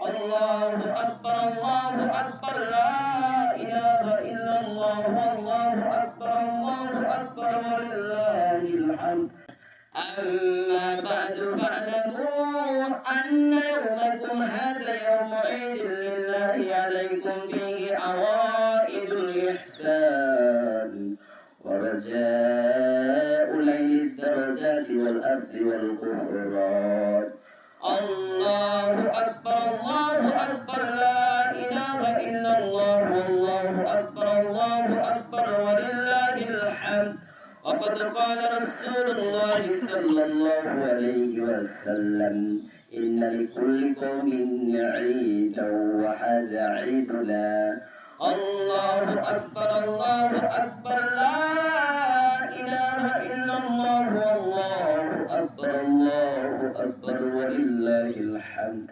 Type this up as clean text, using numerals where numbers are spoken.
الله أكبر الله أكبر لا إله إلا الله والله أكبر ولله الحمد. أما بعد فاعلموا أن يومكم هذا يوم عيد لله عليكم فيه عوائد الإحسان ورجاء ليل الدرجات والأخذ والغفران. الله أكبر لا إله إلا الله والله أكبر ولله الحمد. وقد قال رسول الله صلى الله عليه وسلم إن لكل قوم عيدا وهذا عيدنا. الله أكبر لا إله إلا الله والله أكبر ولله الحمد.